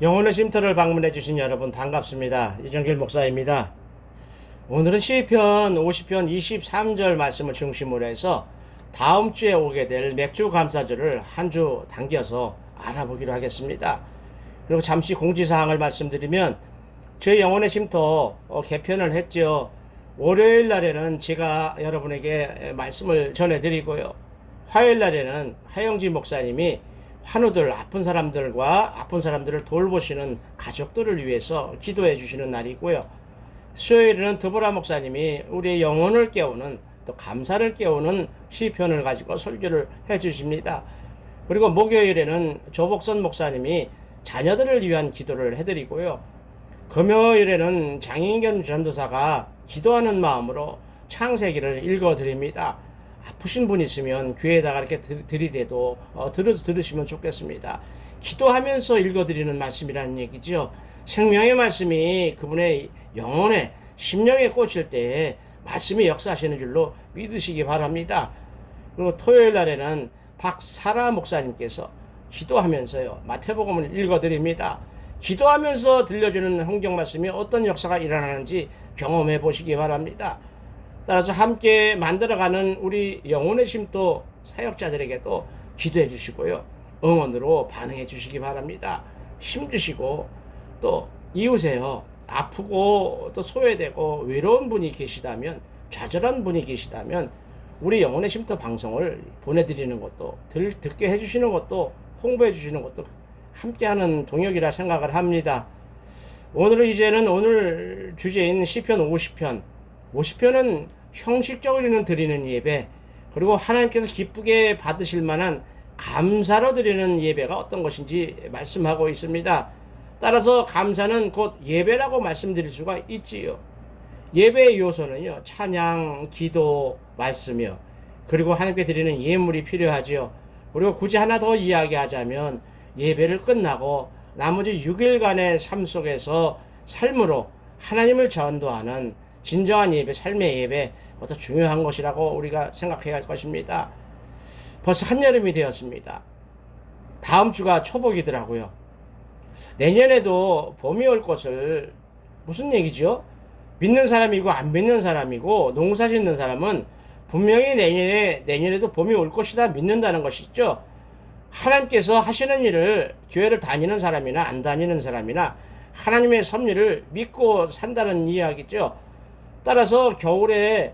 영혼의 쉼터를 방문해 주신 여러분 반갑습니다. 이정길 목사입니다. 오늘은 시편 50편 23절 말씀을 중심으로 해서 다음 주에 오게 될 맥주 감사절을 한 주 당겨서 알아보기로 하겠습니다. 그리고 잠시 공지사항을 말씀드리면 저희 영혼의 쉼터 개편을 했죠. 월요일 날에는 제가 여러분에게 말씀을 전해드리고요. 화요일 날에는 하영지 목사님이 환우들, 아픈 사람들을 돌보시는 가족들을 위해서 기도해 주시는 날이고요. 수요일에는 드보라 목사님이 우리의 영혼을 깨우는, 또 감사를 깨우는 시편을 가지고 설교를 해 주십니다. 그리고 목요일에는 조복선 목사님이 자녀들을 위한 기도를 해드리고요. 금요일에는 장인견 전도사가 기도하는 마음으로 창세기를 읽어드립니다. 아프신 분 있으면 귀에다가 이렇게 들이대도 들으시면 좋겠습니다. 기도하면서 읽어드리는 말씀이라는 얘기죠. 생명의 말씀이 그분의 영혼에 심령에 꽂힐 때에 말씀이 역사하시는 줄로 믿으시기 바랍니다. 그리고 토요일 날에는 박사라 목사님께서 기도하면서요 마태복음을 읽어드립니다. 기도하면서 들려주는 성경 말씀이 어떤 역사가 일어나는지 경험해 보시기 바랍니다. 따라서 함께 만들어가는 우리 영혼의 쉼터 사역자들에게도 기도해 주시고요. 응원으로 반응해 주시기 바랍니다. 힘주시고 또 이웃에요. 아프고 또 소외되고 외로운 분이 계시다면, 좌절한 분이 계시다면 우리 영혼의 쉼터 방송을 보내드리는 것도, 듣게 해주시는 것도, 홍보해 주시는 것도 함께하는 동역이라 생각을 합니다. 오늘은 이제는 오늘 주제인 시편 50편은 형식적으로는 드리는 예배, 그리고 하나님께서 기쁘게 받으실 만한 감사로 드리는 예배가 어떤 것인지 말씀하고 있습니다. 따라서 감사는 곧 예배라고 말씀드릴 수가 있지요. 예배의 요소는요, 찬양, 기도, 말씀이요. 그리고 하나님께 드리는 예물이 필요하지요. 그리고 굳이 하나 더 이야기하자면 예배를 끝나고 나머지 6일간의 삶 속에서 삶으로 하나님을 전도하는 진정한 예배, 삶의 예배, 그것도 중요한 것이라고 우리가 생각해야 할 것입니다. 벌써 한여름이 되었습니다. 다음 주가 초복이더라고요. 내년에도 봄이 올 것을, 무슨 얘기죠? 믿는 사람이고 안 믿는 사람이고 농사 짓는 사람은 분명히 내년에도 봄이 올 것이다 믿는다는 것이죠. 하나님께서 하시는 일을 교회를 다니는 사람이나 안 다니는 사람이나 하나님의 섭리를 믿고 산다는 이야기죠. 따라서 겨울에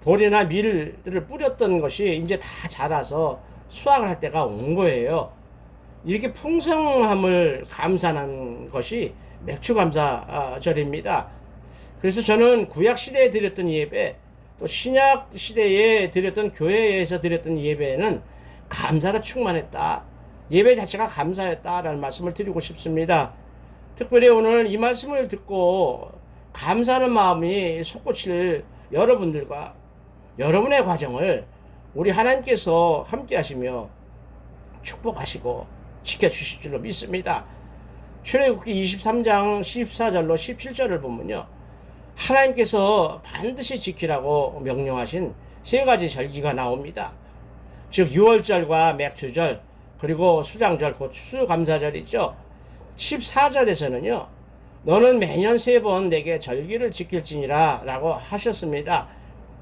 보리나 밀을 뿌렸던 것이 이제 다 자라서 수확을 할 때가 온 거예요. 이렇게 풍성함을 감사하는 것이 맥주감사절입니다. 그래서 저는 구약시대에 드렸던 예배, 또 신약시대에 드렸던 교회에서 드렸던 예배는 감사로 충만했다. 예배 자체가 감사였다라는 말씀을 드리고 싶습니다. 특별히 오늘 이 말씀을 듣고 감사하는 마음이 솟구칠 여러분들과 여러분의 과정을 우리 하나님께서 함께 하시며 축복하시고 지켜주실 줄로 믿습니다. 출애굽기 23장 14절로 17절을 보면요, 하나님께서 반드시 지키라고 명령하신 세 가지 절기가 나옵니다. 즉 유월절과 맥주절, 그리고 수장절, 곧 추수감사절이죠. 14절에서는요, 너는 매년 3번 내게 절기를 지킬지니라 라고 하셨습니다.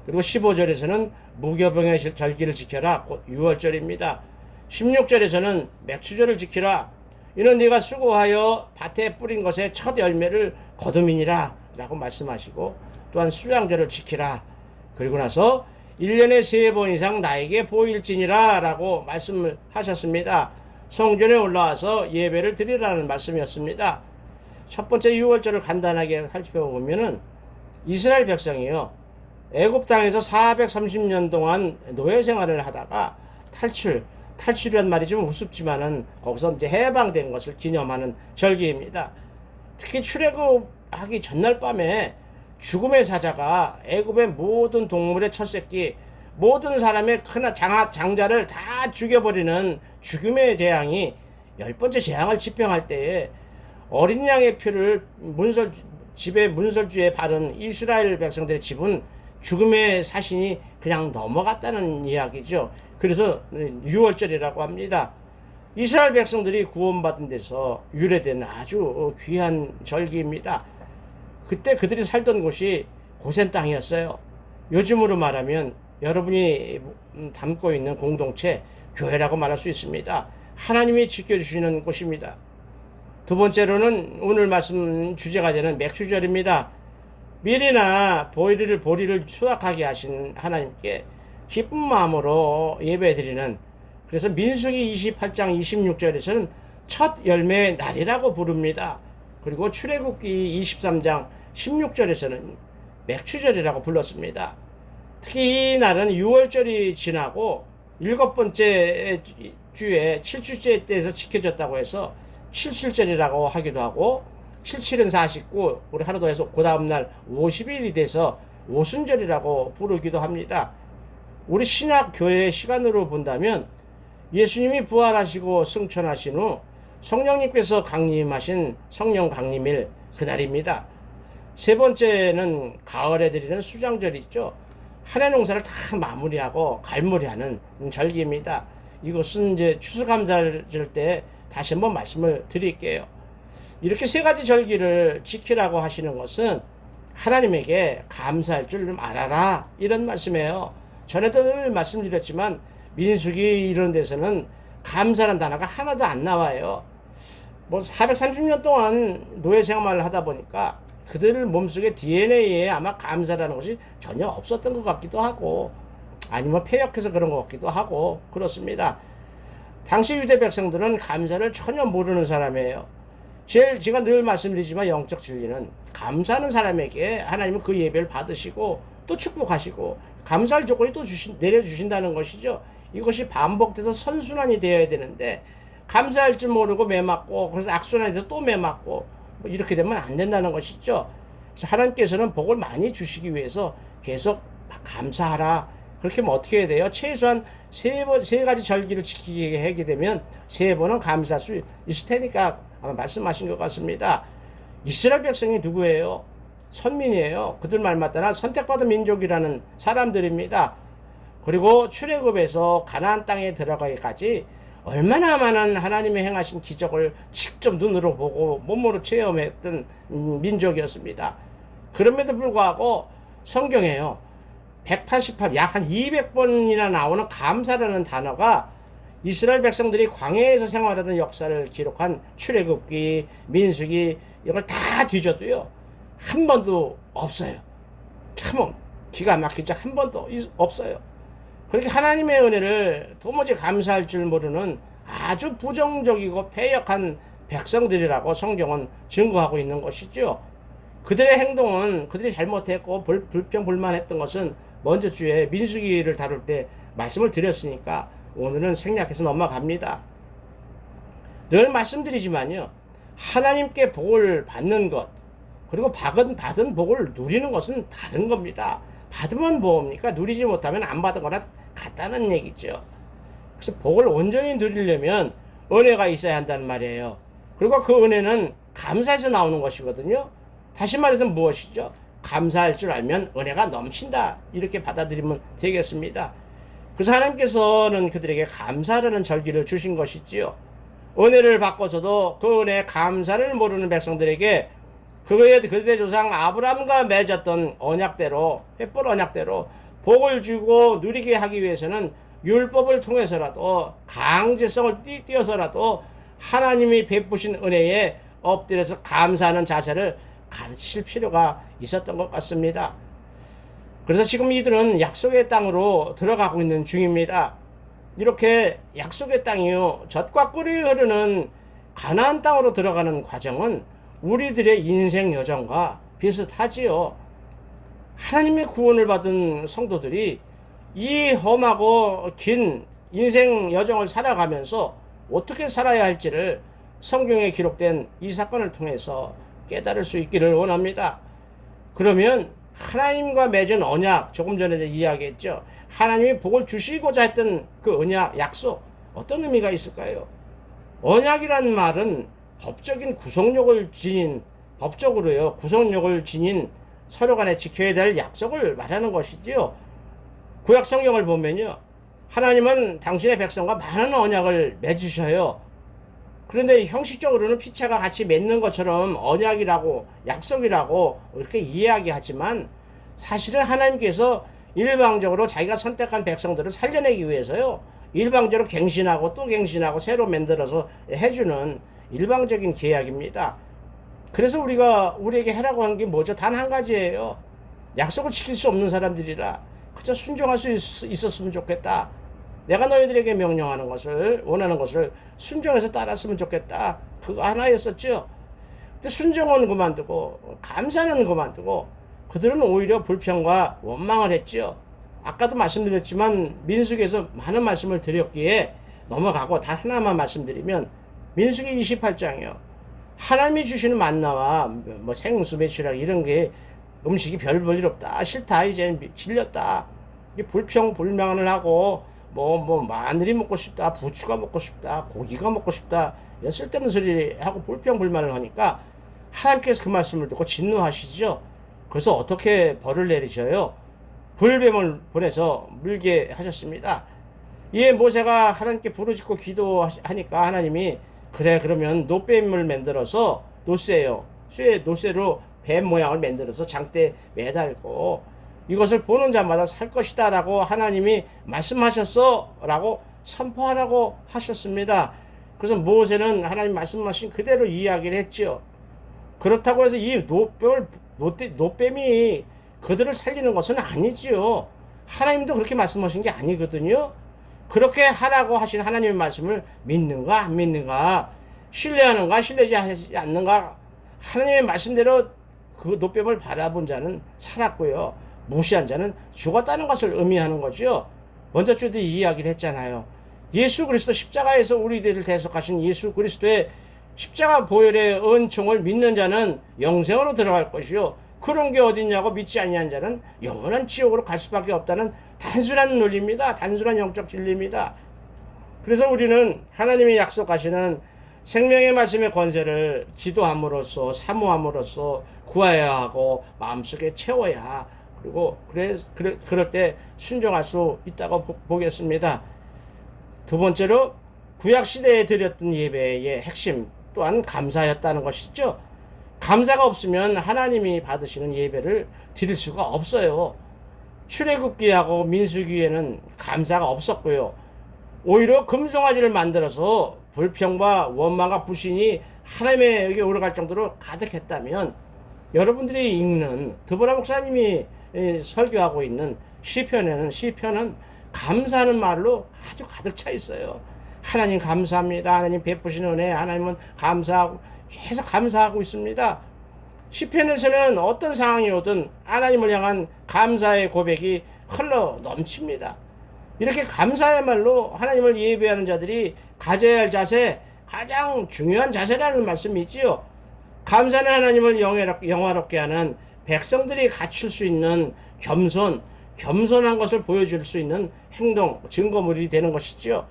그리고 15절에서는 무교병의 절기를 지켜라, 곧 유월절입니다. 16절에서는 맥주절을 지키라, 이는 네가 수고하여 밭에 뿌린 것의 첫 열매를 거둠이니라 라고 말씀하시고, 또한 수장절을 지키라, 그리고 나서 1년에 3번 이상 나에게 보일지니라 라고 말씀을 하셨습니다. 성전에 올라와서 예배를 드리라는 말씀이었습니다. 첫 번째 6월절을 간단하게 살펴보면은 이스라엘 백성이요, 애굽 땅에서 430년 동안 노예 생활을 하다가 탈출이란 말이 좀 우습지만은 거기서 이제 해방된 것을 기념하는 절기입니다. 특히 출애굽하기 전날 밤에 죽음의 사자가 애굽의 모든 동물의 첫 새끼, 모든 사람의 큰 장자를 다 죽여버리는 죽음의 재앙이 10번째 재앙을 집행할 때에 어린 양의 피를 집의 문설주에 바른 이스라엘 백성들의 집은 죽음의 사신이 그냥 넘어갔다는 이야기죠. 그래서 6월절이라고 합니다. 이스라엘 백성들이 구원받은 데서 유래된 아주 귀한 절기입니다. 그때 그들이 살던 곳이 고센 땅이었어요. 요즘으로 말하면 여러분이 담고 있는 공동체, 교회라고 말할 수 있습니다. 하나님이 지켜주시는 곳입니다. 두 번째로는 오늘 말씀 주제가 되는 맥주절입니다. 밀이나 보리를 수확하게 하신 하나님께 기쁜 마음으로 예배드리는, 그래서 민수기 28장 26절에서는 첫 열매의 날이라고 부릅니다. 그리고 출애굽기 23장 16절에서는 맥주절이라고 불렀습니다. 특히 이 날은 6월절이 지나고 7번째 주에 7주째 때에서 지켜졌다고 해서 77절이라고 하기도 하고, 77은 49, 우리 하루 더 해서 그 다음날 50일이 돼서 오순절이라고 부르기도 합니다. 우리 신약 교회의 시간으로 본다면 예수님이 부활하시고 승천하신 후 성령님께서 강림하신 성령 강림일 그날입니다. 세 번째는 가을에 드리는 수장절이 있죠. 한 해 농사를 다 마무리하고 갈무리하는 절기입니다. 이것은 이제 추수감사절 때 다시 한번 말씀을 드릴게요. 이렇게 세 가지 절기를 지키라고 하시는 것은 하나님에게 감사할 줄 좀 알아라, 이런 말씀이에요. 전에도 늘 말씀드렸지만 민수기 이런 데서는 감사라는 단어가 하나도 안 나와요. 430년 동안 노예 생활을 하다 보니까 그들 몸속에 DNA에 아마 감사라는 것이 전혀 없었던 것 같기도 하고, 아니면 폐역해서 그런 것 같기도 하고 그렇습니다. 당시 유대 백성들은 감사를 전혀 모르는 사람이에요. 제가 늘 말씀드리지만 영적 진리는 감사하는 사람에게 하나님은 그 예배를 받으시고 또 축복하시고 감사할 조건이 또 내려주신다는 것이죠. 이것이 반복돼서 선순환이 되어야 되는데 감사할 줄 모르고 매맞고, 그래서 악순환이 돼서 또 매맞고, 이렇게 되면 안 된다는 것이죠. 그래서 하나님께서는 복을 많이 주시기 위해서 계속 감사하라. 그렇게 하면 어떻게 해야 돼요? 최소한 세 가지 절기를 지키게 하게 되면 3번은 감사할 수 있을 테니까 아마 말씀하신 것 같습니다. 이스라엘 백성이 누구예요? 선민이에요. 그들 말 맞다나 선택받은 민족이라는 사람들입니다. 그리고 출애굽에서 가나안 땅에 들어가기까지 얼마나 많은 하나님의 행하신 기적을 직접 눈으로 보고 몸으로 체험했던 민족이었습니다. 그럼에도 불구하고 성경에요, 188, 약 한 200번이나 나오는 감사라는 단어가 이스라엘 백성들이 광야에서 생활하던 역사를 기록한 출애굽기, 민수기, 이걸 다 뒤져도요, 한 번도 없어요. 참 기가 막힌 적 한 번도 없어요. 그렇게 하나님의 은혜를 도무지 감사할 줄 모르는 아주 부정적이고 패역한 백성들이라고 성경은 증거하고 있는 것이죠. 그들의 행동은, 그들이 잘못했고 불평불만했던 것은 먼저 주에 민수기를 다룰 때 말씀을 드렸으니까 오늘은 생략해서 넘어갑니다. 늘 말씀드리지만요, 하나님께 복을 받는 것, 그리고 받은 복을 누리는 것은 다른 겁니다. 받으면 뭡니까? 누리지 못하면 안 받은 거나 같다는 얘기죠. 그래서 복을 온전히 누리려면 은혜가 있어야 한다는 말이에요. 그리고 그 은혜는 감사해서 나오는 것이거든요. 다시 말해서 무엇이죠? 감사할 줄 알면 은혜가 넘친다, 이렇게 받아들이면 되겠습니다. 그래서 하나님께서는 그들에게 감사라는 절기를 주신 것이지요. 은혜를 받고서도 그 은혜에 감사를 모르는 백성들에게 그들의 조상 아브라함과 맺었던 언약대로, 횃불 언약대로 복을 주고 누리게 하기 위해서는 율법을 통해서라도, 강제성을 띄어서라도 하나님이 베푸신 은혜에 엎드려서 감사하는 자세를 가르칠 필요가 있었던 것 같습니다. 그래서 지금 이들은 약속의 땅으로 들어가고 있는 중입니다. 이렇게 약속의 땅이요, 젖과 꿀이 흐르는 가나안 땅으로 들어가는 과정은 우리들의 인생 여정과 비슷하지요. 하나님의 구원을 받은 성도들이 이 험하고 긴 인생 여정을 살아가면서 어떻게 살아야 할지를 성경에 기록된 이 사건을 통해서 깨달을 수 있기를 원합니다. 그러면 하나님과 맺은 언약, 조금 전에 이야기했죠. 하나님이 복을 주시고자 했던 그 언약, 약속, 어떤 의미가 있을까요? 언약이란 말은 법적인 구속력을 지닌, 법적으로요, 구속력을 지닌 서로 간에 지켜야 될 약속을 말하는 것이지요. 구약 성경을 보면요, 하나님은 당신의 백성과 많은 언약을 맺으셔요. 그런데 형식적으로는 피차가 같이 맺는 것처럼 언약이라고 약속이라고 이렇게 이야기하지만 사실은 하나님께서 일방적으로 자기가 선택한 백성들을 살려내기 위해서요. 일방적으로 갱신하고 또 갱신하고 새로 만들어서 해주는 일방적인 계약입니다. 그래서 우리에게 하라고 하는 게 뭐죠? 단 한 가지예요. 약속을 지킬 수 없는 사람들이라 그저 순종할 수 있었으면 좋겠다. 내가 너희들에게 명령하는 것을 원하는 것을 순종해서 따랐으면 좋겠다. 그거 하나였었죠. 근데 순종은 그만두고 감사는 그만두고 그들은 오히려 불평과 원망을 했죠. 아까도 말씀드렸지만 민수기에서 많은 말씀을 드렸기에 넘어가고 단 하나만 말씀드리면 민수기 28장이요. 하나님이 주시는 만나와 뭐 생수 메추라기 이런 게 음식이 별 볼일 없다. 싫다. 이제 질렸다. 불평 불만을 하고 뭐 마늘이 먹고 싶다. 부추가 먹고 싶다. 고기가 먹고 싶다. 쓸데없는 소리 하고 불평 불만을 하니까 하나님께서 그 말씀을 듣고 진노하시죠. 그래서 어떻게 벌을 내리셔요? 불뱀을 보내서 물게 하셨습니다. 이에 모세가 하나님께 부르짖고 기도하니까 하나님이 그래 그러면 노뱀을 만들어서 노쇠로 뱀 모양을 만들어서 장대에 매달고 이것을 보는 자마다 살 것이다 라고 하나님이 말씀하셨어 라고 선포하라고 하셨습니다. 그래서 모세는 하나님 말씀하신 그대로 이야기를 했죠. 그렇다고 해서 이 노뱀이 그들을 살리는 것은 아니지요. 하나님도 그렇게 말씀하신 게 아니거든요. 그렇게 하라고 하신 하나님의 말씀을 믿는가 안 믿는가, 신뢰하는가 신뢰하지 않는가, 하나님의 말씀대로 그 노뱀을 바라본 자는 살았고요. 무시한 자는 죽었다는 것을 의미하는 거죠. 먼저 주도 이야기를 했잖아요. 예수 그리스도 십자가에서 우리들을 대속하신 예수 그리스도의 십자가 보혈의 은총을 믿는 자는 영생으로 들어갈 것이요. 그런 게 어딨냐고 믿지 아니한 자는 영원한 지옥으로 갈 수밖에 없다는 단순한 논리입니다. 단순한 영적 진리입니다. 그래서 우리는 하나님이 약속하시는 생명의 말씀의 권세를 기도함으로써 사모함으로써 구해야 하고 마음속에 채워야 그리고 그럴 때 순종할 수 있다고 보겠습니다. 두 번째로 구약시대에 드렸던 예배의 핵심 또한 감사였다는 것이죠. 감사가 없으면 하나님이 받으시는 예배를 드릴 수가 없어요. 출애굽기하고 민수기에는 감사가 없었고요. 오히려 금송아지를 만들어서 불평과 원망과 불신이 하나님에게 오르갈 정도로 가득했다면 여러분들이 읽는 드보라 목사님이 설교하고 있는 시편은 감사하는 말로 아주 가득 차 있어요. 하나님 감사합니다. 하나님 베푸신 은혜, 하나님은 감사하고 계속 감사하고 있습니다. 시편에서는 어떤 상황이 오든 하나님을 향한 감사의 고백이 흘러 넘칩니다. 이렇게 감사야말로 하나님을 예배하는 자들이 가져야 할 자세, 가장 중요한 자세라는 말씀이지요. 감사는 하나님을 영화롭게 하는 백성들이 갖출 수 있는 겸손한 것을 보여줄 수 있는 행동, 증거물이 되는 것이지요.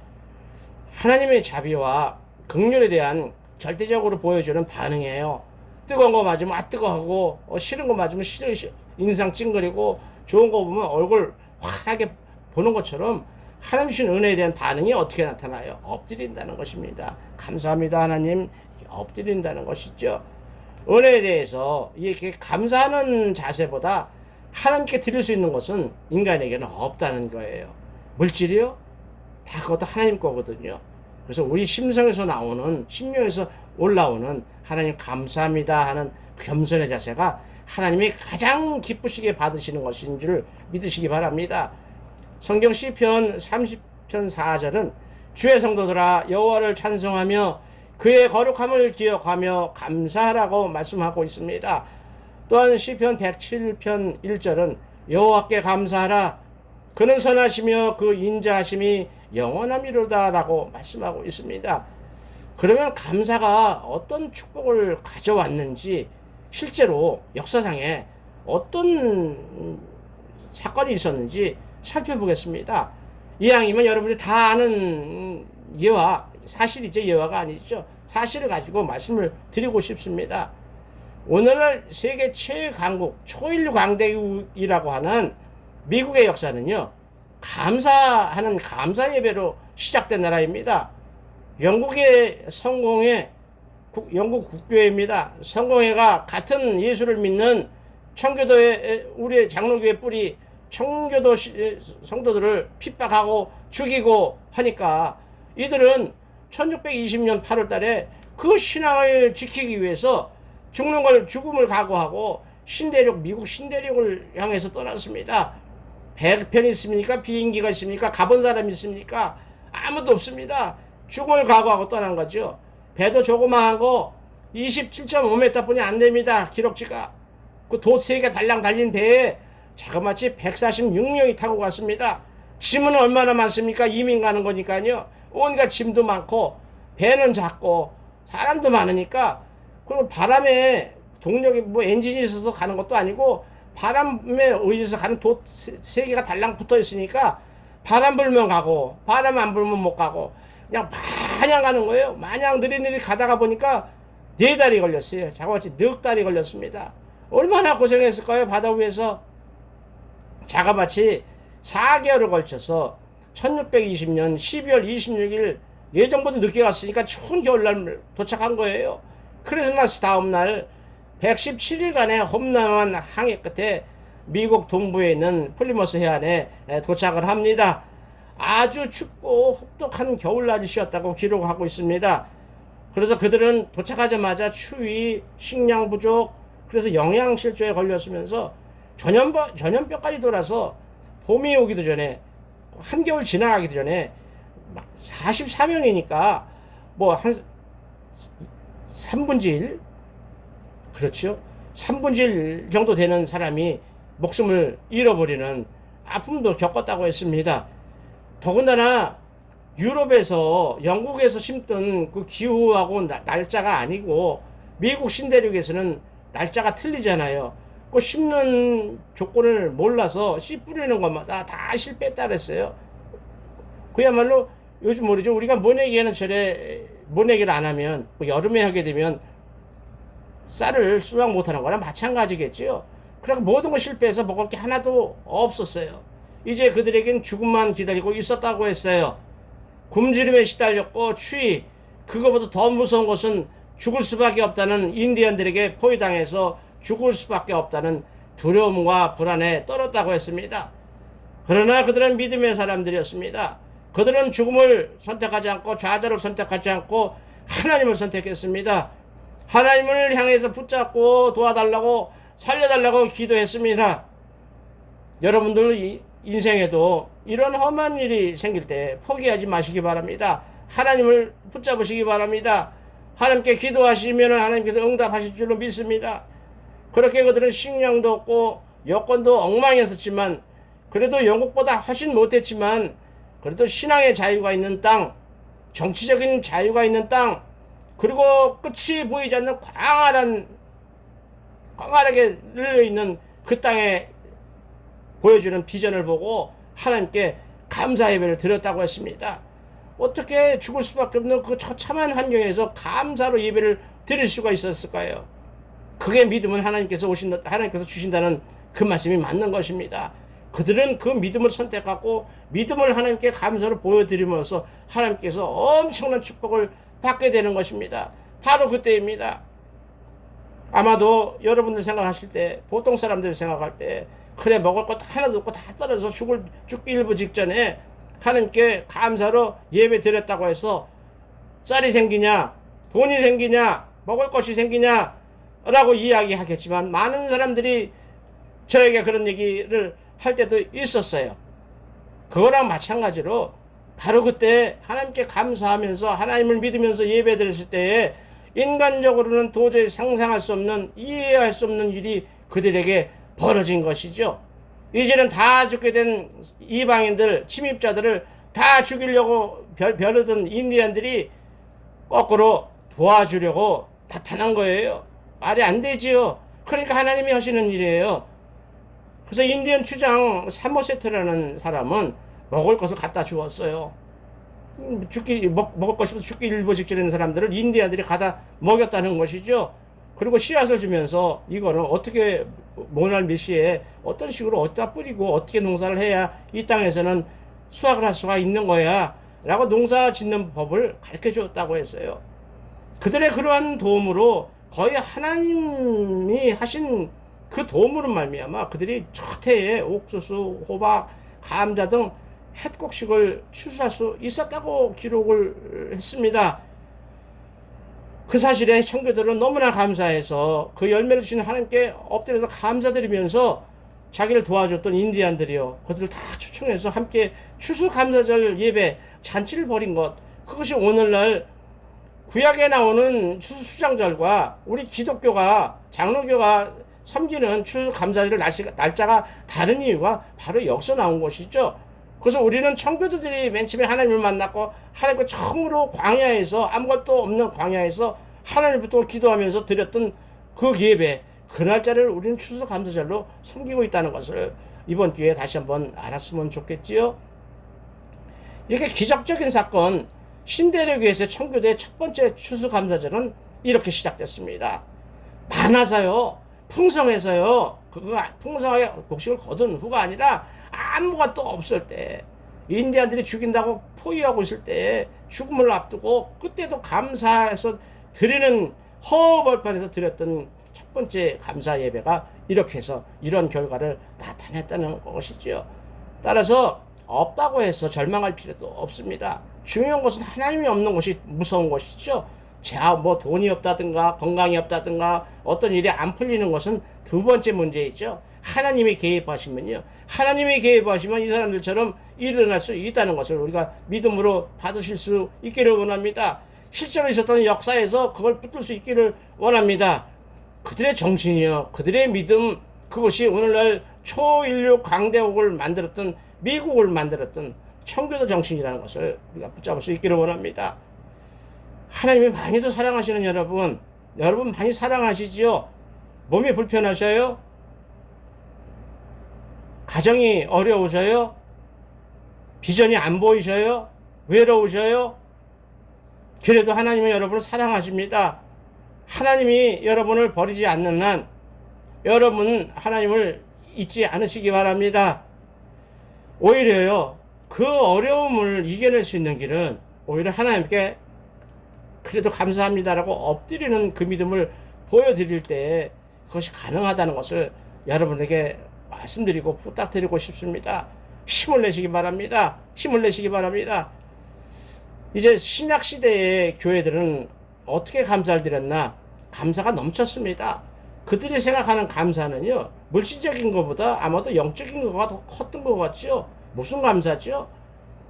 하나님의 자비와 긍휼에 대한 절대적으로 보여주는 반응이에요. 뜨거운 거 맞으면 뜨거워하고 싫은 거 맞으면 인상 찡그리고 좋은 거 보면 얼굴 환하게 보는 것처럼 하나님 주신 은혜에 대한 반응이 어떻게 나타나요? 엎드린다는 것입니다. 감사합니다 하나님, 엎드린다는 것이죠. 은혜에 대해서 이렇게 감사하는 자세보다 하나님께 드릴 수 있는 것은 인간에게는 없다는 거예요. 물질이요? 다 그것도 하나님 거거든요. 그래서 우리 심성에서 나오는, 심령에서 올라오는 하나님 감사합니다 하는 겸손의 자세가 하나님이 가장 기쁘시게 받으시는 것인 줄 믿으시기 바랍니다. 성경 시편 30편 4절은 주의 성도들아 여호와를 찬송하며 그의 거룩함을 기억하며 감사하라고 말씀하고 있습니다. 또한 시편 107편 1절은 여호와께 감사하라 그는 선하시며 그 인자하심이 영원함이로다 라고 말씀하고 있습니다. 그러면 감사가 어떤 축복을 가져왔는지 실제로 역사상에 어떤 사건이 있었는지 살펴보겠습니다. 이왕이면 여러분들이 다 아는 예화, 사실이죠. 예화가 아니죠. 사실을 가지고 말씀을 드리고 싶습니다. 오늘날 세계 최강국 초인류 강대국이라고 하는 미국의 역사는요. 감사하는 감사 예배로 시작된 나라입니다. 영국의 성공회, 영국 국교회입니다. 성공회가 같은 예수를 믿는 청교도의 우리의 장로교회 뿌리 청교도 성도들을 핍박하고 죽이고 하니까 이들은 1620년 8월 달에 그 신앙을 지키기 위해서 죽음을 각오하고 미국 신대륙을 향해서 떠났습니다. 배편이 있습니까? 비행기가 있습니까? 가본 사람이 있습니까? 아무도 없습니다. 죽음을 각오하고 떠난 거죠. 배도 조그마한 거 27.5m 뿐이 안 됩니다. 기록지가. 그 돛 3개 달랑 달린 배에 자그마치 146명이 타고 갔습니다. 짐은 얼마나 많습니까? 이민 가는 거니까요. 온갖 짐도 많고 배는 작고 사람도 많으니까, 그리고 바람에 동력이 엔진이 있어서 가는 것도 아니고 바람에 의해서 가는 돛 3개가 달랑 붙어 있으니까 바람 불면 가고 바람 안 불면 못 가고 그냥 마냥 가는 거예요. 마냥 느리느리 가다가 보니까 4달이 걸렸어요. 자그마치 4달이 걸렸습니다. 얼마나 고생했을까요? 바다 위에서. 자그마치 4개월을 걸쳐서 1620년 12월 26일 예정보다 늦게 갔으니까 추운 겨울날 도착한 거예요. 크리스마스 다음날 117일간의 험난한 항해 끝에 미국 동부에 있는 플리머스 해안에 도착을 합니다. 아주 춥고 혹독한 겨울날이었다고 기록하고 있습니다. 그래서 그들은 도착하자마자 추위, 식량 부족, 그래서 영양실조에 걸렸으면서 전염병까지 돌아서 봄이 오기도 전에, 한겨울 지나가기도 전에 44명이니까 뭐 한 3분의 1? 그렇죠. 3분의 1 정도 되는 사람이 목숨을 잃어버리는 아픔도 겪었다고 했습니다. 더군다나 유럽에서, 영국에서 심던 그 기후하고 날짜가 아니고 미국 신대륙에서는 날짜가 틀리잖아요. 그 심는 조건을 몰라서 씨 뿌리는 것마다 다 실패했다 그랬어요. 그야말로 요즘 모르죠. 우리가 모내기에는 모내기를 안 하면, 뭐 여름에 하게 되면 쌀을 수확 못하는 거랑 마찬가지겠지요. 그러니까 모든 거 실패해서 먹을 게 하나도 없었어요. 이제 그들에겐 죽음만 기다리고 있었다고 했어요. 굶주림에 시달렸고 추위, 그거보다 더 무서운 것은 죽을 수밖에 없다는, 인디언들에게 포위당해서 죽을 수밖에 없다는 두려움과 불안에 떨었다고 했습니다. 그러나 그들은 믿음의 사람들이었습니다. 그들은 죽음을 선택하지 않고 좌절을 선택하지 않고 하나님을 선택했습니다. 하나님을 향해서 붙잡고 도와달라고, 살려달라고 기도했습니다. 여러분들 인생에도 이런 험한 일이 생길 때 포기하지 마시기 바랍니다. 하나님을 붙잡으시기 바랍니다. 하나님께 기도하시면 하나님께서 응답하실 줄로 믿습니다. 그렇게 그들은 식량도 없고 여건도 엉망이었지만, 그래도 영국보다 훨씬 못했지만 그래도 신앙의 자유가 있는 땅, 정치적인 자유가 있는 땅, 그리고 끝이 보이지 않는 광활하게 늘려있는 그 땅에 보여주는 비전을 보고 하나님께 감사 예배를 드렸다고 했습니다. 어떻게 죽을 수밖에 없는 그 처참한 환경에서 감사로 예배를 드릴 수가 있었을까요? 그게 믿음은 하나님께서 주신다는 그 말씀이 맞는 것입니다. 그들은 그 믿음을 선택하고 믿음을 하나님께 감사로 보여드리면서 하나님께서 엄청난 축복을 받게 되는 것입니다. 바로 그때입니다. 아마도 여러분들 생각하실 때, 보통 사람들이 생각할 때, 그래 먹을 것 하나도 없고 다 떨어져서 죽기 일부 직전에 하나님께 감사로 예배 드렸다고 해서 쌀이 생기냐, 돈이 생기냐, 먹을 것이 생기냐 라고 이야기하겠지만, 많은 사람들이 저에게 그런 얘기를 할 때도 있었어요. 그거랑 마찬가지로 바로 그때 하나님께 감사하면서 하나님을 믿으면서 예배 드렸을 때에 인간적으로는 도저히 상상할 수 없는, 이해할 수 없는 일이 그들에게 벌어진 것이죠. 이제는 다 죽게 된 이방인들, 침입자들을 다 죽이려고 벼르던 인디언들이 거꾸로 도와주려고 나타난 거예요. 말이 안 되지요. 그러니까 하나님이 하시는 일이에요. 그래서 인디언 추장 사모세트라는 사람은 먹을 것을 갖다 주었어요. 먹을 것이 죽기 일보 직전에 있는 사람들을 인디언들이 갖다 먹였다는 것이죠. 그리고 씨앗을 주면서 이거는 어떻게 모날 메시에 어떤 식으로 어디다 뿌리고 어떻게 농사를 해야 이 땅에서는 수확을 할 수가 있는 거야 라고 농사 짓는 법을 가르쳐 줬다고 했어요. 그들의 그러한 도움으로 거의 하나님이 하신 그 도움으로 말미암아 그들이 첫 해에 옥수수, 호박, 감자 등 햇곡식을 추수할 수 있었다고 기록을 했습니다. 그 사실에 청교도는 너무나 감사해서 그 열매를 주신 하나님께 엎드려서 감사드리면서 자기를 도와줬던 인디안들이요, 그들을 다 초청해서 함께 추수감사절 예배 잔치를 벌인 것, 그것이 오늘날 구약에 나오는 추수수장절과 우리 기독교가, 장로교가 섬기는 추수감사절 날짜가 다른 이유가 바로 여기서 나온 것이죠. 그래서 우리는 청교도들이 맨 처음에 하나님을 만났고 하나님과 처음으로 광야에서, 아무것도 없는 광야에서 하나님부터 기도하면서 드렸던 그 예배, 그 날짜를 우리는 추수감사절로 섬기고 있다는 것을 이번 기회에 다시 한번 알았으면 좋겠지요. 이렇게 기적적인 사건, 신대륙에서 청교도의 첫 번째 추수감사절은 이렇게 시작됐습니다. 많아서요, 풍성해서요, 풍성하게 곡식을 거둔 후가 아니라 아무것도 없을 때, 인디안들이 죽인다고 포위하고 있을 때, 죽음을 앞두고 그때도 감사해서 드리는 허벌판에서 드렸던 첫 번째 감사 예배가 이렇게 해서 이런 결과를 나타냈다는 것이지요. 따라서 없다고 해서 절망할 필요도 없습니다. 중요한 것은 하나님이 없는 것이 무서운 것이죠. 뭐 돈이 없다든가 건강이 없다든가 어떤 일이 안 풀리는 것은 두 번째 문제이죠. 하나님이 개입하시면요, 하나님이 개입하시면 이 사람들처럼 일어날 수 있다는 것을 우리가 믿음으로 받으실 수 있기를 원합니다. 실제로 있었던 역사에서 그걸 붙들 수 있기를 원합니다. 그들의 정신이요, 그들의 믿음, 그것이 오늘날 초인류 강대국을 만들었던, 미국을 만들었던 청교도 정신이라는 것을 우리가 붙잡을 수 있기를 원합니다. 하나님이 많이도 사랑하시는 여러분 많이 사랑하시지요? 몸이 불편하셔요? 가정이 어려우셔요? 비전이 안 보이셔요? 외로우셔요? 그래도 하나님은 여러분을 사랑하십니다. 하나님이 여러분을 버리지 않는 한 여러분 하나님을 잊지 않으시기 바랍니다. 오히려요, 그 어려움을 이겨낼 수 있는 길은 오히려 하나님께 그래도 감사합니다라고 엎드리는 그 믿음을 보여드릴 때 그것이 가능하다는 것을 여러분에게 말씀드리고 부탁드리고 싶습니다. 힘을 내시기 바랍니다. 힘을 내시기 바랍니다. 이제 신약시대의 교회들은 어떻게 감사를 드렸나? 감사가 넘쳤습니다. 그들이 생각하는 감사는요, 물질적인 것보다 아마도 영적인 것가 더 컸던 것 같죠. 무슨 감사죠?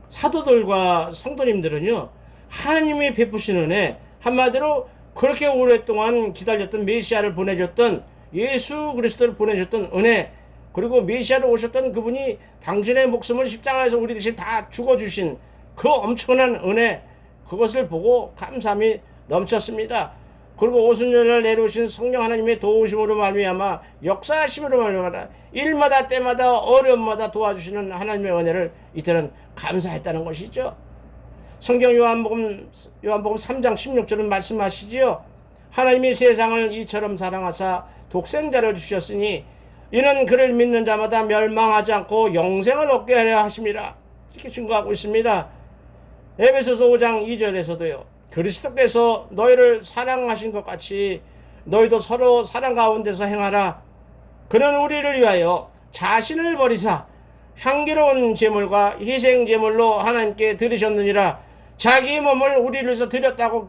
사도들과 성도님들은요, 하나님이 베푸시는 은혜, 한마디로 그렇게 오랫동안 기다렸던 메시아를 보내줬던, 예수 그리스도를 보내줬던 은혜, 그리고 메시아로 오셨던 그분이 당신의 목숨을 십자가에서 우리 대신 다 죽어주신 그 엄청난 은혜, 그것을 보고 감사함이 넘쳤습니다. 그리고 오순절날 내려오신 성령 하나님의 도우심으로 말미암아, 역사하심으로 말미암아 일마다 때마다 어려움마다 도와주시는 하나님의 은혜를 이때는 감사했다는 것이죠. 성경 요한복음 3장 16절은 말씀하시지요. 하나님이 세상을 이처럼 사랑하사 독생자를 주셨으니 이는 그를 믿는 자마다 멸망하지 않고 영생을 얻게 하려 하심이라, 이렇게 증거하고 있습니다. 에베소서 5장 2절에서도요. 그리스도께서 너희를 사랑하신 것 같이 너희도 서로 사랑 가운데서 행하라. 그는 우리를 위하여 자신을 버리사 향기로운 제물과 희생 제물로 하나님께 드리셨느니라. 자기 몸을 우리를 위해서 드렸다고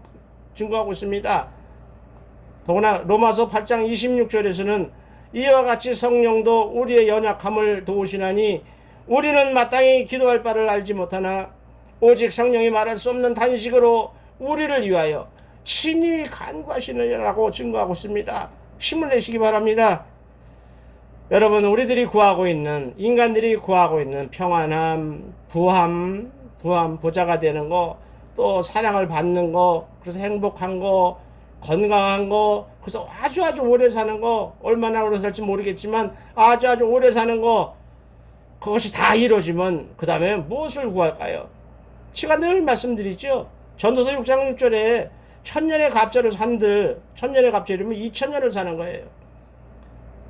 증거하고 있습니다. 더구나 로마서 8장 26절에서는 이와 같이 성령도 우리의 연약함을 도우시나니 우리는 마땅히 기도할 바를 알지 못하나 오직 성령이 말할 수 없는 단식으로 우리를 위하여 친히 간구하시느냐라고 증거하고 있습니다. 힘을 내시기 바랍니다. 여러분, 우리들이 구하고 있는, 인간들이 구하고 있는 평안함, 부함, 부자가 되는 거, 또 사랑을 받는 거, 그래서 행복한 거, 건강한 거, 그래서 아주 오래 사는 거, 얼마나 오래 살지 모르겠지만 아주 오래 사는 거, 그것이 다 이루어지면 그 다음에 무엇을 구할까요? 제가 늘 말씀드리죠. 전도서 6장 6절에 천년의 갑절을 산들, 천년의 갑절이면 2000년을 사는 거예요.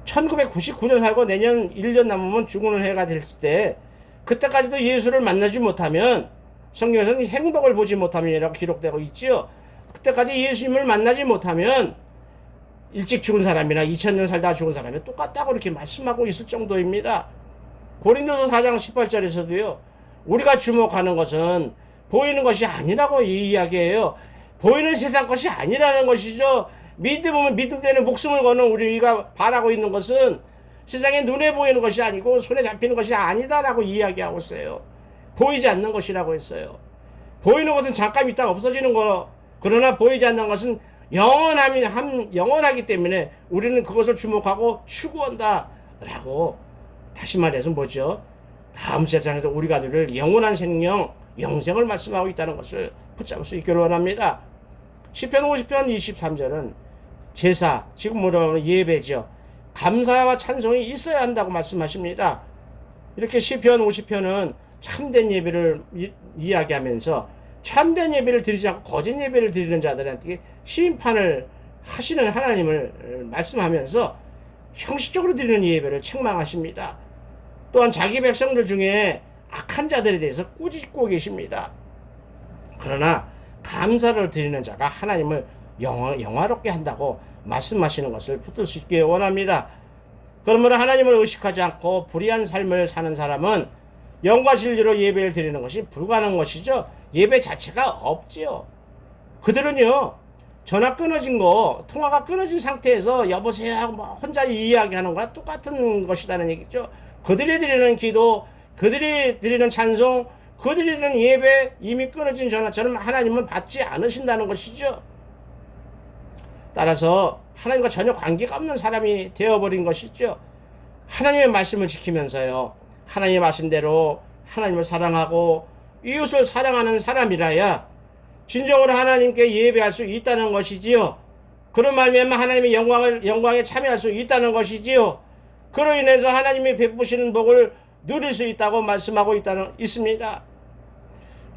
1999년 살고 내년 1년 남으면 죽는 해가 됐을 때 그때까지도 예수를 만나지 못하면 성경에서는 행복을 보지 못함이라고 기록되고 있지요. 그때까지 예수님을 만나지 못하면 일찍 죽은 사람이나 2000년 살다 죽은 사람이 똑같다고 이렇게 말씀하고 있을 정도입니다. 고린도서 4장 18절에서도요. 우리가 주목하는 것은 보이는 것이 아니라고 이야기해요. 보이는 세상 것이 아니라는 것이죠. 믿음 때문에 목숨을 거는 우리가 바라고 있는 것은 세상에 눈에 보이는 것이 아니고 손에 잡히는 것이 아니다라고 이야기하고 있어요. 보이지 않는 것이라고 했어요. 보이는 것은 잠깐 있다가 없어지는 거. 그러나 보이지 않는 것은 영원하기 때문에 우리는 그것을 주목하고 추구한다 라고 다시 말해서 뭐죠? 다음 세상에서 우리가 누릴 영원한 생명, 영생을 말씀하고 있다는 것을 붙잡을 수 있기를 원합니다. 시편 50편 23절은 제사, 지금 뭐라고 예배죠. 감사와 찬송이 있어야 한다고 말씀하십니다. 이렇게 시편 50편은 참된 예배를 이야기하면서 참된 예배를 드리지 않고 거짓 예배를 드리는 자들한테 심판을 하시는 하나님을 말씀하면서 형식적으로 드리는 예배를 책망하십니다. 또한 자기 백성들 중에 악한 자들에 대해서 꾸짖고 계십니다. 그러나 감사를 드리는 자가 하나님을 영화롭게 한다고 말씀하시는 것을 붙들 수 있게 원합니다. 그러므로 하나님을 의식하지 않고 불의한 삶을 사는 사람은 영과 진리로 예배를 드리는 것이 불가능한 것이죠. 예배 자체가 없지요. 그들은요, 전화 끊어진 거, 통화가 끊어진 상태에서 여보세요 하고 혼자 이야기하는 거와 똑같은 것이라는 얘기죠. 그들이 드리는 기도, 그들이 드리는 찬송, 그들이 드리는 예배, 이미 끊어진 전화처럼 하나님은 받지 않으신다는 것이죠. 따라서 하나님과 전혀 관계가 없는 사람이 되어버린 것이죠. 하나님의 말씀을 지키면서요, 하나님의 말씀대로 하나님을 사랑하고 이웃을 사랑하는 사람이라야 진정으로 하나님께 예배할 수 있다는 것이지요. 그런 말미암아 하나님의 영광에 참여할 수 있다는 것이지요. 그로 인해서 하나님이 베푸시는 복을 누릴 수 있다고 말씀하고 있습니다.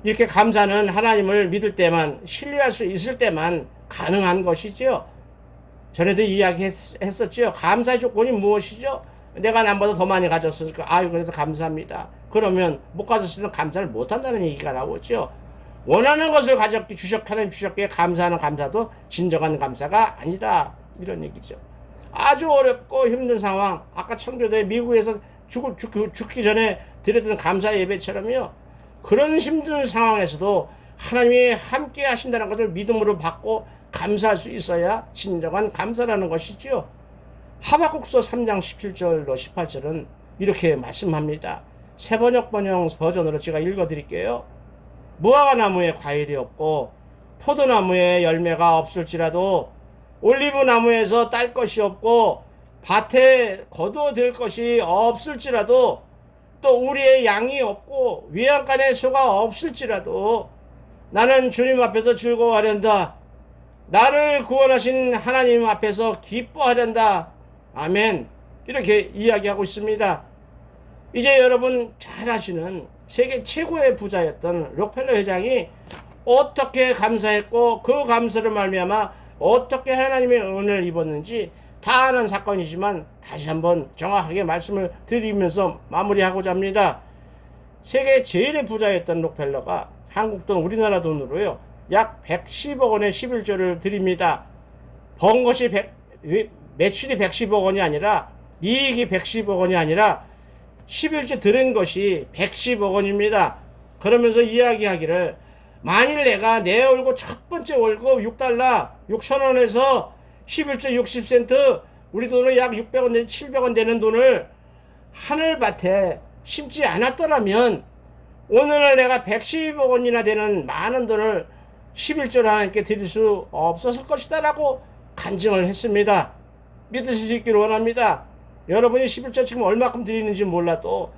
이렇게 감사는 하나님을 믿을 때만, 신뢰할 수 있을 때만 가능한 것이지요. 전에도 이야기했었죠. 감사의 조건이 무엇이죠? 내가 남보다 더 많이 가졌으니까 그래서 감사합니다. 그러면 못 가졌을 때는 감사를 못한다는 얘기가 나오죠. 원하는 것을 하나님 주셨기에 감사하는 감사도 진정한 감사가 아니다, 이런 얘기죠. 아주 어렵고 힘든 상황, 아까 청교도에 미국에서 죽기 전에 드렸던 감사 예배처럼요, 그런 힘든 상황에서도 하나님이 함께 하신다는 것을 믿음으로 받고 감사할 수 있어야 진정한 감사라는 것이지요. 하박국서 3장 17절로 18절은 이렇게 말씀합니다. 새번역 버전으로 제가 읽어드릴게요. 무화과 나무에 과일이 없고 포도나무에 열매가 없을지라도 올리브 나무에서 딸 것이 없고 밭에 거두어들 것이 없을지라도 또 우리의 양이 없고 외양간에 소가 없을지라도 나는 주님 앞에서 즐거워하련다. 나를 구원하신 하나님 앞에서 기뻐하련다. 아멘. 이렇게 이야기하고 있습니다. 이제 여러분 잘 아시는 세계 최고의 부자였던 록펠러 회장이 어떻게 감사했고 그 감사를 말미암아 어떻게 하나님의 은혜를 입었는지 다 아는 사건이지만 다시 한번 정확하게 말씀을 드리면서 마무리하고자 합니다. 세계 제일의 부자였던 록펠러가 한국 돈, 우리나라 돈으로요, 약 110억 원의 11조를 드립니다. 번 것이 매출이 110억 원이 아니라, 이익이 110억 원이 아니라 11조 들은 것이 110억 원입니다. 그러면서 이야기하기를, 만일 내가 내 월급 첫 번째 월급 6달러 6천원에서 11조 60센트, 우리 돈으로 약 600원 내지 700원 되는 돈을 하늘밭에 심지 않았더라면 오늘날 내가 110억 원이나 되는 많은 돈을 11조를 하나님께 드릴 수 없었을 것이다 라고 간증을 했습니다. 믿으실 수 있기를 원합니다. 여러분이 11조 지금 얼마큼 드리는지 몰라도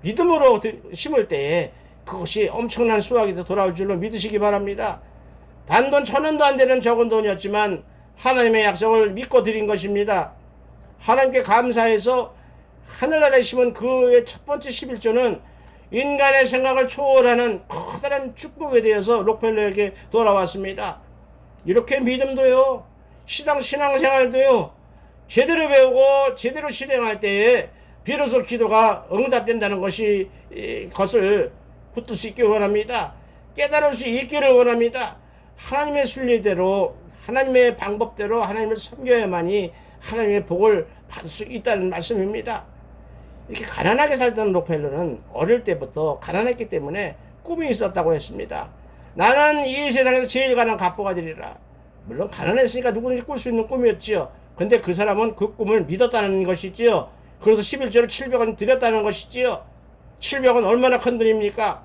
믿음으로 심을 때에 그것이 엄청난 수확이 돌아올 줄로 믿으시기 바랍니다. 단돈 1,000원도 안 되는 적은 돈이었지만 하나님의 약속을 믿고 드린 것입니다. 하나님께 감사해서 하늘나라에 심은 그의 첫 번째 11조는 인간의 생각을 초월하는 커다란 축복에 대해서 록펠러에게 돌아왔습니다. 이렇게 믿음도요, 신앙생활도요, 제대로 배우고 제대로 실행할 때에 비로소 기도가 응답된다는 것을 붙들 수 있기를 원합니다. 깨달을 수 있기를 원합니다. 하나님의 순리대로, 하나님의 방법대로 하나님을 섬겨야만이 하나님의 복을 받을 수 있다는 말씀입니다. 이렇게 가난하게 살던 록펠러는 어릴 때부터 가난했기 때문에 꿈이 있었다고 했습니다. 나는 이 세상에서 제일 가난한 갑부가 되리라. 물론 가난했으니까 누구든지 꿀 수 있는 꿈이었지요. 근데 그 사람은 그 꿈을 믿었다는 것이지요. 그래서 11조를 700원 드렸다는 것이지요. 700원 얼마나 큰 돈입니까?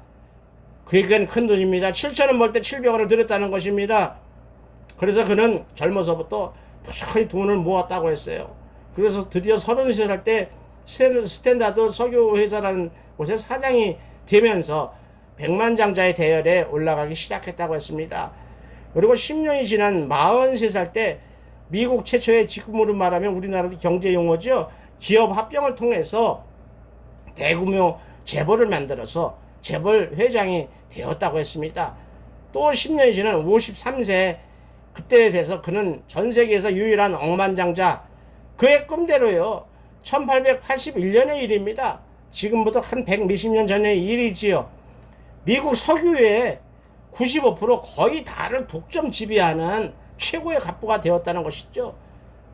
그에겐 큰 돈입니다. 7천원 벌 때 700원을 드렸다는 것입니다. 그래서 그는 젊어서부터 부지런히 돈을 모았다고 했어요. 그래서 드디어 33살 때 스탠다드 석유회사라는 곳의 사장이 되면서 백만장자의 대열에 올라가기 시작했다고 했습니다. 그리고 10년이 지난 43살 때 미국 최초의 지금으로 말하면 우리나라도 경제용어죠. 기업 합병을 통해서 대규모 재벌을 만들어서 재벌 회장이 되었다고 했습니다. 또 10년이 지난 53세 그때에 대해서 그는 전 세계에서 유일한 억만장자, 그의 꿈대로요. 1881년의 일입니다. 지금부터 한 100몇십 년 전의 일이지요. 미국 석유의 95% 거의 다를 독점 지배하는 최고의 갑부가 되었다는 것이죠.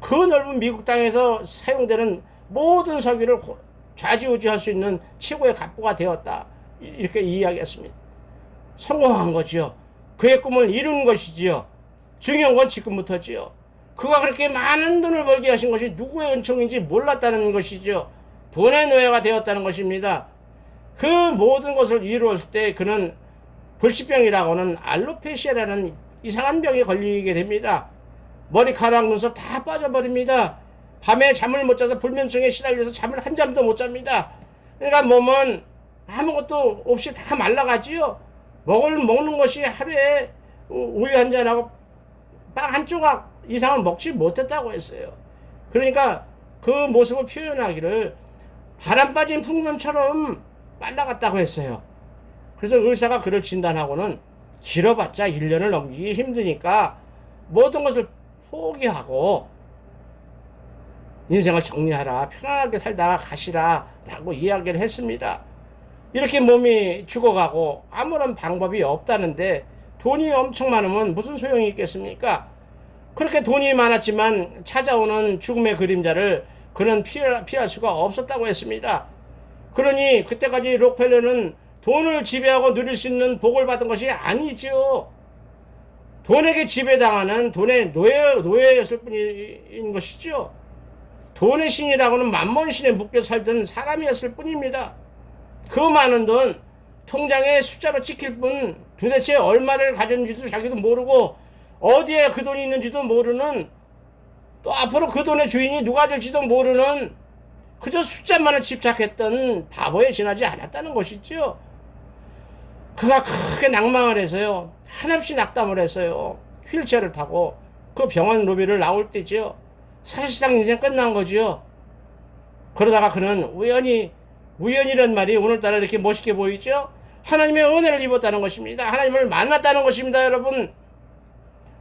그 넓은 미국 땅에서 사용되는 모든 석유를 좌지우지할 수 있는 최고의 갑부가 되었다. 이렇게 이야기했습니다. 성공한 거지요. 그의 꿈을 이룬 것이지요. 중요한 건 지금부터지요. 그가 그렇게 많은 돈을 벌게 하신 것이 누구의 은총인지 몰랐다는 것이죠. 돈의 노예가 되었다는 것입니다. 그 모든 것을 이루었을 때 그는 불치병이라고 하는 알로페시아라는 이상한 병에 걸리게 됩니다. 머리카락, 눈썹 다 빠져버립니다. 밤에 잠을 못 자서 불면증에 시달려서 잠을 한 잠도 못 잡니다. 그러니까 몸은 아무것도 없이 다 말라가지요. 먹는 것이 하루에 우유 한 잔하고 빵 한 조각 이상을 먹지 못했다고 했어요. 그러니까 그 모습을 표현하기를 바람 빠진 풍선처럼 말라갔다고 했어요. 그래서 의사가 그를 진단하고는 길어봤자 1년을 넘기기 힘드니까 모든 것을 포기하고 인생을 정리하라, 편안하게 살다가 가시라 라고 이야기를 했습니다. 이렇게 몸이 죽어가고 아무런 방법이 없다는데 돈이 엄청 많으면 무슨 소용이 있겠습니까? 그렇게 돈이 많았지만 찾아오는 죽음의 그림자를 그는 피할 수가 없었다고 했습니다. 그러니 그때까지 록펠러는 돈을 지배하고 누릴 수 있는 복을 받은 것이 아니죠. 돈에게 지배당하는 돈의 노예였을 뿐인 것이죠. 돈의 신이라고는 만몬신에 묶여 살던 사람이었을 뿐입니다. 그 많은 돈 통장에 숫자로 찍힐 뿐 도대체 얼마를 가졌는지도 자기도 모르고 어디에 그 돈이 있는지도 모르는, 또 앞으로 그 돈의 주인이 누가 될지도 모르는 그저 숫자만을 집착했던 바보에 지나지 않았다는 것이죠. 그가 크게 낭망을 해서요. 한없이 낙담을 했어요. 휠체어를 타고 그 병원 로비를 나올 때죠. 사실상 인생 끝난 거죠. 그러다가 그는 우연이란 말이 오늘따라 이렇게 멋있게 보이죠. 하나님의 은혜를 입었다는 것입니다. 하나님을 만났다는 것입니다, 여러분.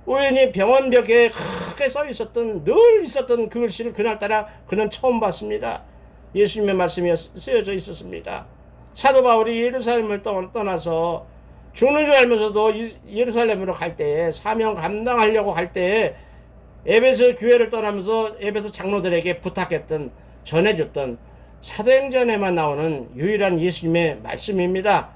우연히 병원 벽에 크게 늘 있었던 그 글씨를 그날따라 그는 처음 봤습니다. 예수님의 말씀이 쓰여져 있었습니다. 사도 바울이 예루살렘을 떠나서 죽는 줄 알면서도 예루살렘으로 갈 때에, 사명 감당하려고 할 때에 에베소 교회를 떠나면서 에베소 장로들에게 부탁했던, 전해줬던 사도행전에만 나오는 유일한 예수님의 말씀입니다.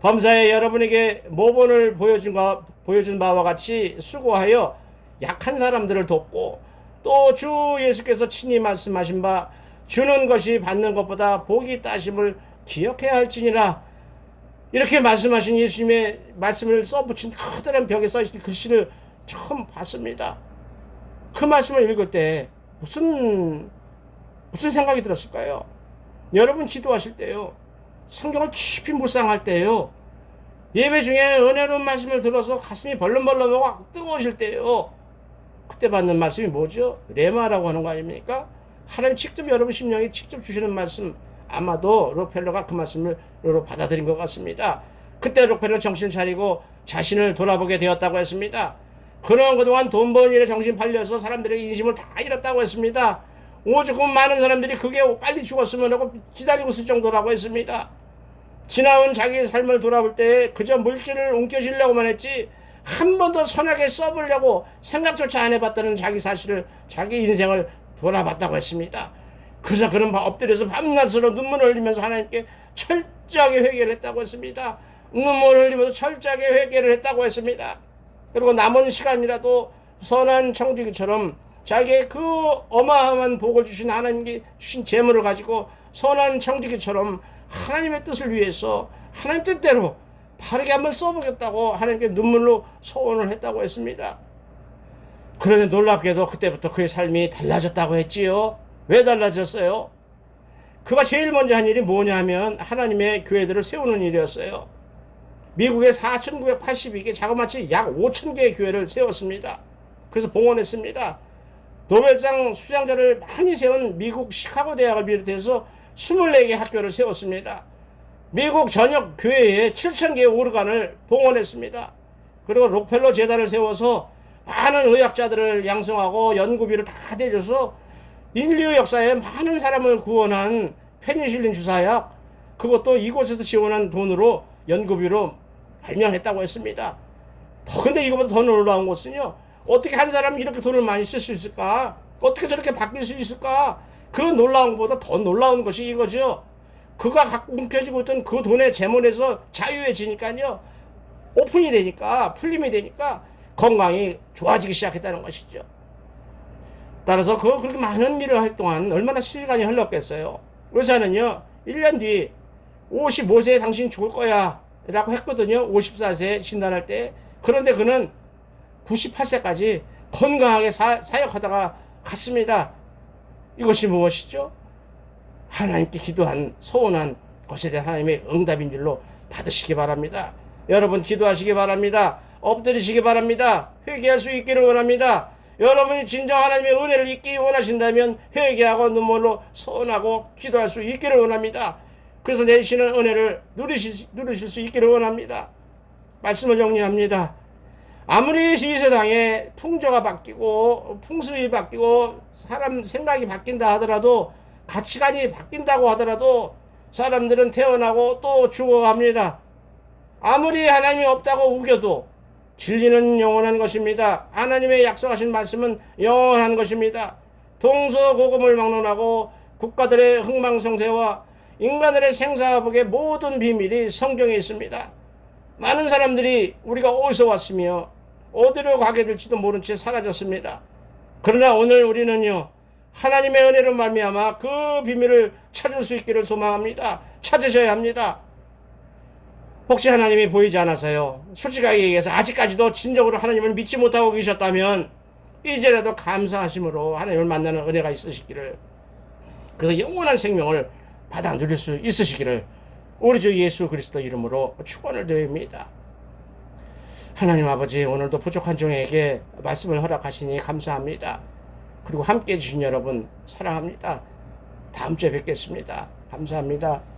범사에 여러분에게 모본을 보여준 바와 같이 수고하여 약한 사람들을 돕고 또 주 예수께서 친히 말씀하신 바 주는 것이 받는 것보다 복이 따심을 기억해야 할지니라. 이렇게 말씀하신 예수님의 말씀을 써붙인 커다란 벽에 써있는 글씨를 처음 봤습니다. 그 말씀을 읽을 때 무슨 생각이 들었을까요? 여러분 기도하실 때요, 성경을 깊이 묵상할 때요, 예배 중에 은혜로운 말씀을 들어서 가슴이 벌렁벌렁하고 뜨거우실 때요, 그때 받는 말씀이 뭐죠? 레마라고 하는 거 아닙니까? 하나님 직접 여러분 심령에 직접 주시는 말씀. 아마도 록펠러가 그 말씀을 받아들인 것 같습니다. 그때 록펠러는 정신을 차리고 자신을 돌아보게 되었다고 했습니다. 그동안 돈 버는 일에 정신 팔려서 사람들에게 인심을 다 잃었다고 했습니다. 오죽하면 많은 사람들이 그게 빨리 죽었으면 하고 기다리고 있을 정도라고 했습니다. 지나온 자기의 삶을 돌아볼 때 그저 물질을 옮겨주려고만 했지 한 번 더 선하게 써보려고 생각조차 안 해봤다는 자기 사실을, 자기 인생을 돌아봤다고 했습니다. 그래서 그는 엎드려서 밤낮으로 눈물을 흘리면서 하나님께 철저하게 회개를 했다고 했습니다. 눈물을 흘리면서 철저하게 회개를 했다고 했습니다. 그리고 남은 시간이라도 선한 청지기처럼 자기의 그 어마어마한 복을 주신 하나님께 주신 재물을 가지고 선한 청지기처럼 하나님의 뜻을 위해서 하나님 뜻대로 바르게 한번 써보겠다고 하나님께 눈물로 소원을 했다고 했습니다. 그런데 놀랍게도 그때부터 그의 삶이 달라졌다고 했지요. 왜 달라졌어요? 그가 제일 먼저 한 일이 뭐냐 하면 하나님의 교회들을 세우는 일이었어요. 미국에 4,982개, 자그마치 약 5,000개의 교회를 세웠습니다. 그래서 봉헌했습니다. 노벨상 수상자를 많이 세운 미국 시카고 대학을 비롯해서 24개 학교를 세웠습니다. 미국 전역 교회에 7,000개의 오르간을 봉헌했습니다. 그리고 록펠러 재단을 세워서 많은 의학자들을 양성하고 연구비를 다 대줘서 인류 역사에 많은 사람을 구원한 페니실린 주사약, 그것도 이곳에서 지원한 돈으로 연구비로 발명했다고 했습니다. 근데 이거보다 더 놀라운 것은요, 어떻게 한 사람이 이렇게 돈을 많이 쓸 수 있을까? 어떻게 저렇게 바뀔 수 있을까? 그 놀라운 것보다 더 놀라운 것이 이거죠. 그가 갖고 움켜쥐고 있던 그 돈의 재물에서 자유해지니까요, 오픈이 되니까, 풀림이 되니까 건강이 좋아지기 시작했다는 것이죠. 따라서 그렇게 많은 일을 할 동안 얼마나 시간이 흘렀겠어요. 의사는요, 1년 뒤 55세에 당신 죽을 거야 라고 했거든요. 54세 진단할 때. 그런데 그는 98세까지 건강하게 사역하다가 갔습니다. 이것이 무엇이죠? 하나님께 기도한, 소원한 것에 대한 하나님의 응답인 줄로 받으시기 바랍니다. 여러분 기도하시기 바랍니다. 엎드리시기 바랍니다. 회개할 수 있기를 원합니다. 여러분이 진정 하나님의 은혜를 잊기 원하신다면 회개하고 눈물로 소원하고 기도할 수 있기를 원합니다. 그래서 내시는 은혜를 누리실 수 있기를 원합니다. 말씀을 정리합니다. 아무리 이 세상에 풍조가 바뀌고 풍습이 바뀌고 사람 생각이 바뀐다 하더라도, 가치관이 바뀐다고 하더라도 사람들은 태어나고 또 죽어갑니다. 아무리 하나님이 없다고 우겨도 진리는 영원한 것입니다. 하나님의 약속하신 말씀은 영원한 것입니다. 동서고금을 막론하고 국가들의 흥망성쇠와 인간들의 생사복의 모든 비밀이 성경에 있습니다. 많은 사람들이 우리가 어디서 왔으며 어디로 가게 될지도 모른 채 사라졌습니다. 그러나 오늘 우리는요, 하나님의 은혜로 말미암아 그 비밀을 찾을 수 있기를 소망합니다. 찾으셔야 합니다. 혹시 하나님이 보이지 않아서요, 솔직하게 얘기해서 아직까지도 진정으로 하나님을 믿지 못하고 계셨다면 이제라도 감사하심으로 하나님을 만나는 은혜가 있으시기를, 그래서 영원한 생명을 받아 누릴 수 있으시기를 우리 주 예수 그리스도 이름으로 축원을 드립니다. 하나님 아버지, 오늘도 부족한 종에게 말씀을 허락하시니 감사합니다. 그리고 함께해 주신 여러분 사랑합니다. 다음 주에 뵙겠습니다. 감사합니다.